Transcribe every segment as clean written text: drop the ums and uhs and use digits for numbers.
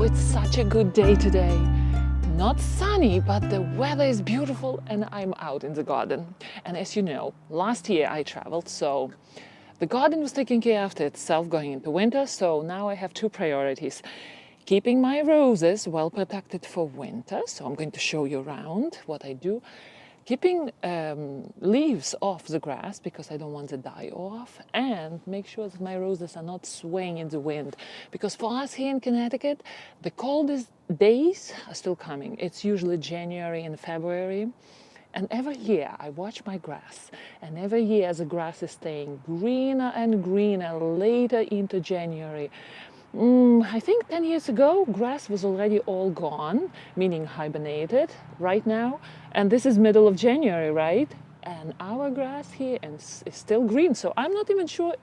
it's such a good day today. Not sunny, but the weather is beautiful and I'm out in the garden. And as you know, last year I traveled, so the garden was taking care of itself going into winter, so now I have two priorities. Keeping my roses well protected for winter, so I'm going to show you around what I do. Keeping leaves off the grass because I don't want to die off, and make sure that my roses are not swaying in the wind, because for us here in Connecticut the coldest days are still coming. It's usually January and February, and every year I watch my grass, and every year the grass is staying greener and greener later into January. I think 10 years ago, grass was already all gone, meaning hibernated right now. And this is middle of January, right? And our grass here is still green. So I'm not even sure,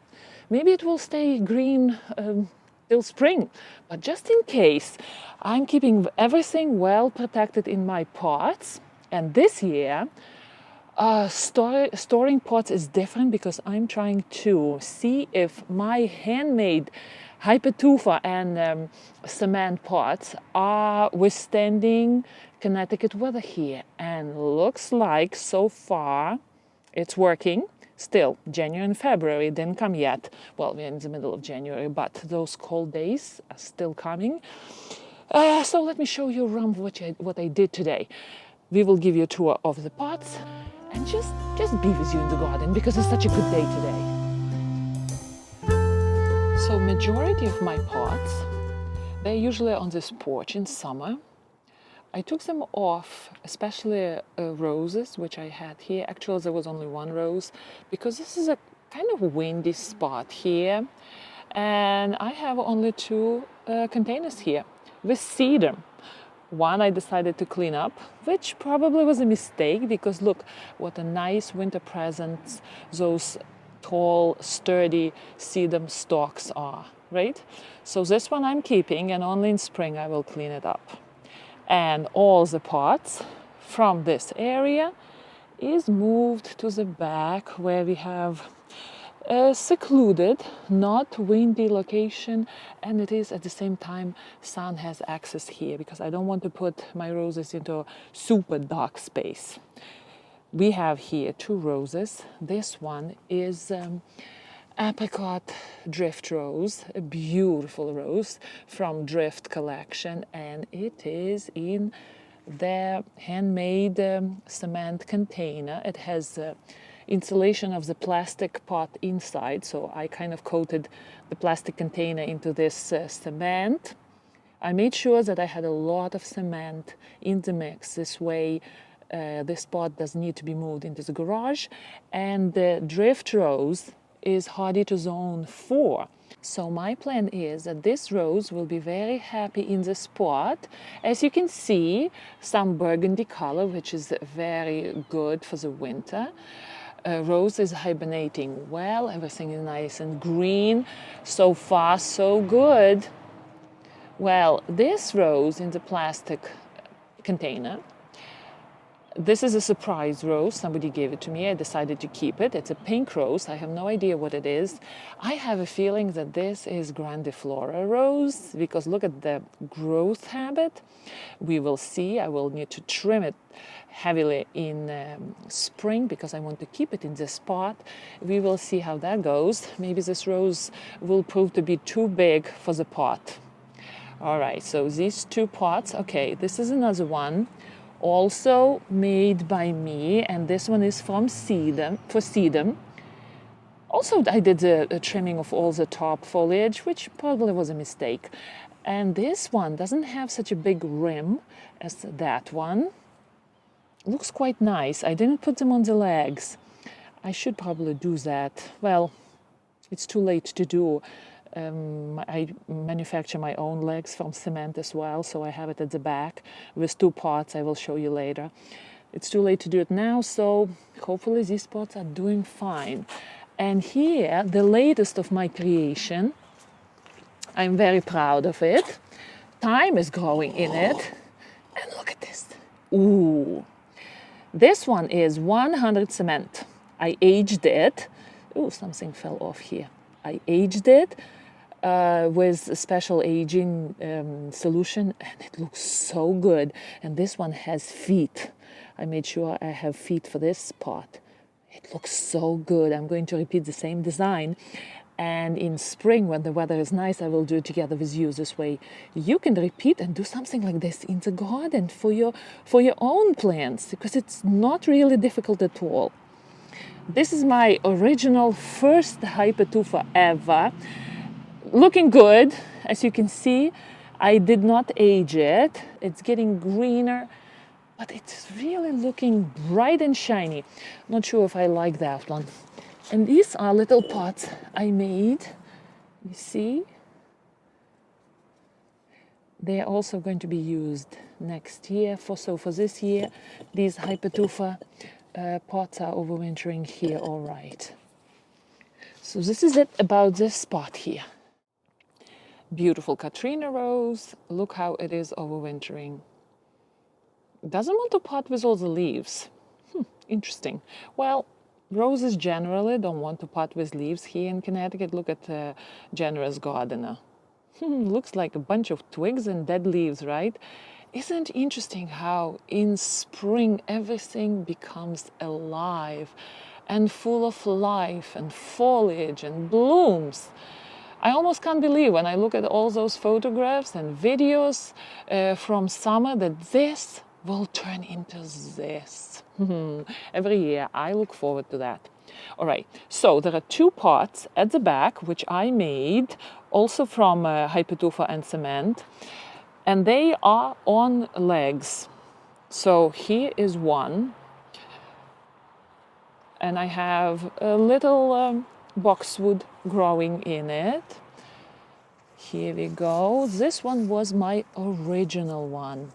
maybe it will stay green till spring. But just in case, I'm keeping everything well protected in my pots. And this year, storing pots is different because I'm trying to see if my handmade hypertufa and cement pots are withstanding Connecticut weather here, and looks like so far it's working. Still, January and February didn't come yet. Well, we're in the middle of January, but those cold days are still coming. So let me show you around what I did today. We will give you a tour of the pots and just be with you in the garden because it's such a good day today. So majority of my pots, they're usually on this porch in summer. I took them off, especially roses, which I had here. Actually, there was only one rose because this is a kind of windy spot here. And I have only two containers here with cedar. One I decided to clean up, which probably was a mistake because look what a nice winter presents those tall, sturdy sedum stalks are, right? So this one I'm keeping, and only in spring I will clean it up. And all the pots from this area is moved to the back where we have a secluded, not windy location, and it is at the same time sun has access here because I don't want to put my roses into a super dark space. We have here two roses. This one is apricot drift rose, a beautiful rose from Drift collection, and it is in their handmade cement container. It has insulation of the plastic pot inside, so I kind of coated the plastic container into this cement. I made sure that I had a lot of cement in the mix. This way this pot doesn't need to be moved into the garage, and the drift rose is hardy to zone 4. So my plan is that this rose will be very happy in this pot. As you can see, some burgundy color, which is very good for the winter. Rose is hibernating well, everything is nice and green. So far, so good. Well, this rose in the plastic container, this is a surprise rose. Somebody gave it to me. I decided to keep it. It's a pink rose. I have no idea what it is. I have a feeling that this is grandiflora rose because look at the growth habit. We will see. I will need to trim it heavily in spring because I want to keep it in this pot. We will see how that goes. Maybe this rose will prove to be too big for the pot. All right, so these two pots. Okay, this is another one. Also made by me, and this one is from sedum. Also, I did the trimming of all the top foliage, which probably was a mistake. And this one doesn't have such a big rim as that one. Looks quite nice. I didn't put them on the legs. I should probably do that. Well, it's too late to do. I manufacture my own legs from cement as well, so I have it at the back with two pots. I will show you later. It's too late to do it now, so hopefully these pots are doing fine. And here, the latest of my creation, I'm very proud of it. Thyme is growing in it. And look at this. Ooh. This one is 100 cement. I aged it. Ooh, something fell off here. I aged it with a special aging solution, and it looks so good. And this one has feet. I made sure I have feet for this pot. It looks so good. I'm going to repeat the same design. And in spring, when the weather is nice, I will do it together with you. This way you can repeat and do something like this in the garden for your own plants, because it's not really difficult at all. This is my original first hypertufa ever. Looking good, as you can see. I did not age it. It's getting greener, but it's really looking bright and shiny. Not sure if I like that one. And these are little pots I made. You see? They are also going to be used next year. For this year, these hypertufa pots are overwintering here all right. So this is it about this spot here. Beautiful Katrina rose. Look how it is overwintering. Doesn't want to pot with all the leaves. Interesting. Well, roses generally don't want to pot with leaves here in Connecticut. Look at the generous gardener. Looks like a bunch of twigs and dead leaves, right? Isn't it interesting how in spring everything becomes alive and full of life and foliage and blooms? I almost can't believe when I look at all those photographs and videos from summer that this will turn into this. Every year, I look forward to that. All right, so there are two pots at the back, which I made also from hypertufa and cement, and they are on legs. So here is one, and I have a little boxwood growing in it. Here we go. This one was my original one.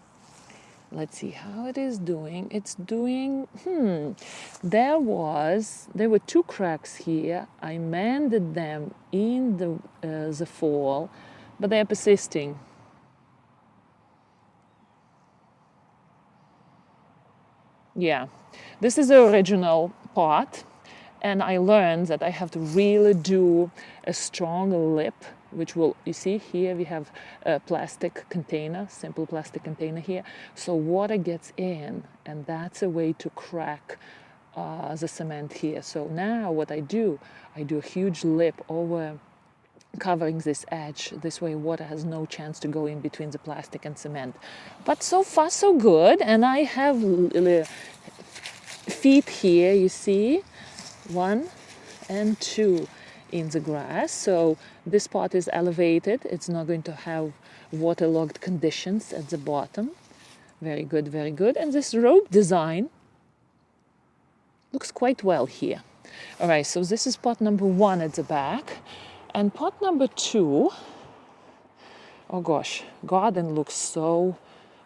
Let's see how it is doing. It's doing, there were two cracks here. I mended them in the fall, but they are persisting. Yeah, this is the original pot, and I learned that I have to really do a strong lip, which will, you see here we have a plastic container, simple plastic container here, so water gets in, and that's a way to crack the cement here. So now what I do a huge lip over covering this edge. This way water has no chance to go in between the plastic and cement. But so far so good, and I have feet here, you see, 1 and 2 in the grass. So this pot is elevated. It's not going to have waterlogged conditions at the bottom. Very good, very good. And this rope design looks quite well here. All right, so this is pot number 1 at the back. And pot number 2, oh gosh, garden looks so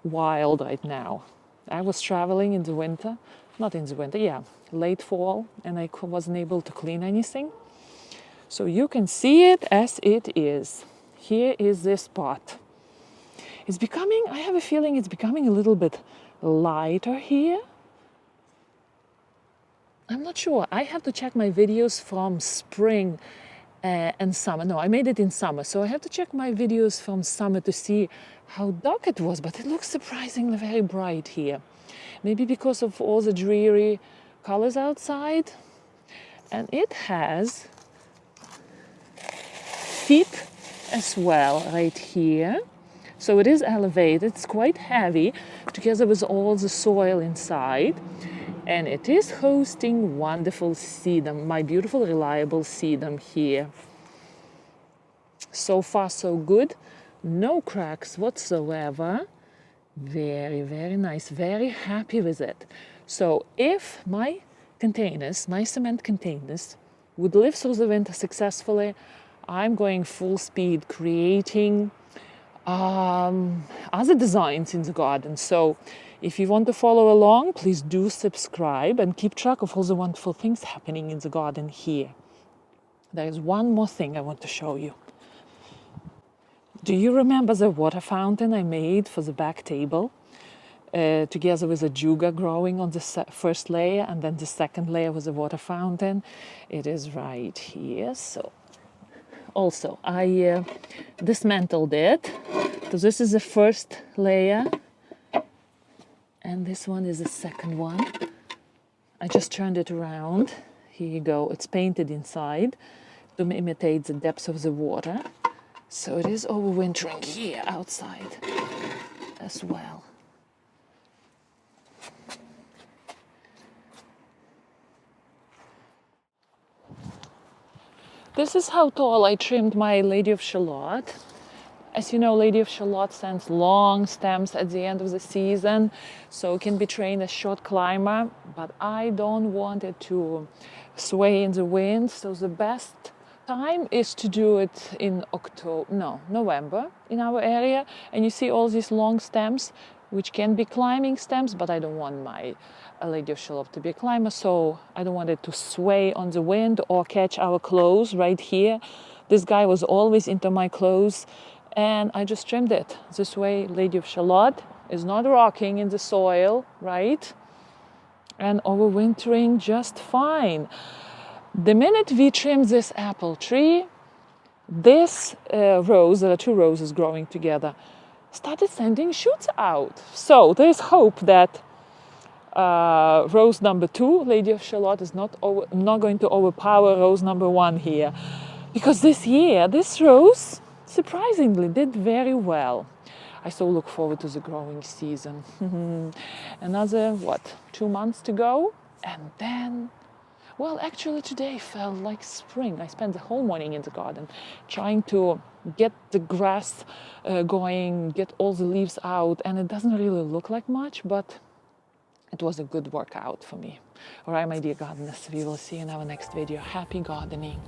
wild right now. I was traveling in the winter, not in the winter, yeah, late fall, and I wasn't able to clean anything. So you can see it as it is. Here is this pot. It's becoming, I have a feeling it's becoming a little bit lighter here. I'm not sure. I have to check my videos from spring and summer. No, I made it in summer, so I have to check my videos from summer to see how dark it was, but it looks surprisingly very bright here. Maybe because of all the dreary colors outside. And it has feet as well right here. So it is elevated, it's quite heavy, together with all the soil inside. And it is hosting wonderful sedum, my beautiful reliable sedum here. So far so good, no cracks whatsoever. Very, very nice, very happy with it. So if my containers, my cement containers, would live through the winter successfully, I'm going full speed creating other designs in the garden. So if you want to follow along, please do subscribe and keep track of all the wonderful things happening in the garden here. There is one more thing I want to show you. Do you remember the water fountain I made for the back table? Together with a juga growing on the first layer, and then the second layer was a water fountain. It is right here. So also, I dismantled it. So this is the first layer, and this one is the second one. I just turned it around. Here you go. It's painted inside to imitate the depth of the water. So it is overwintering here outside as well. This is how tall I trimmed my Lady of Shalott. As you know, Lady of Shalott sends long stems at the end of the season, so it can be trained as short climber, but I don't want it to sway in the wind, so the best time is to do it in November in our area. And you see all these long stems, which can be climbing stems, but I don't want my Lady of Shalott to be a climber, so I don't want it to sway on the wind or catch our clothes right here. This guy was always into my clothes, and I just trimmed it. This way, Lady of Shalott is not rocking in the soil, right? And overwintering just fine. The minute we trimmed this apple tree, this rose, there are two roses growing together, started sending shoots out. So there's hope that rose number 2, Lady of Shalott, is not going to overpower rose number 1 here. Because this year, this rose surprisingly did very well. I so look forward to the growing season. Another, 2 months to go? And then, well, actually today felt like spring. I spent the whole morning in the garden trying to get the grass going, get all the leaves out, and it doesn't really look like much, but it was a good workout for me. All right, my dear gardeners, we will see you in our next video. Happy gardening.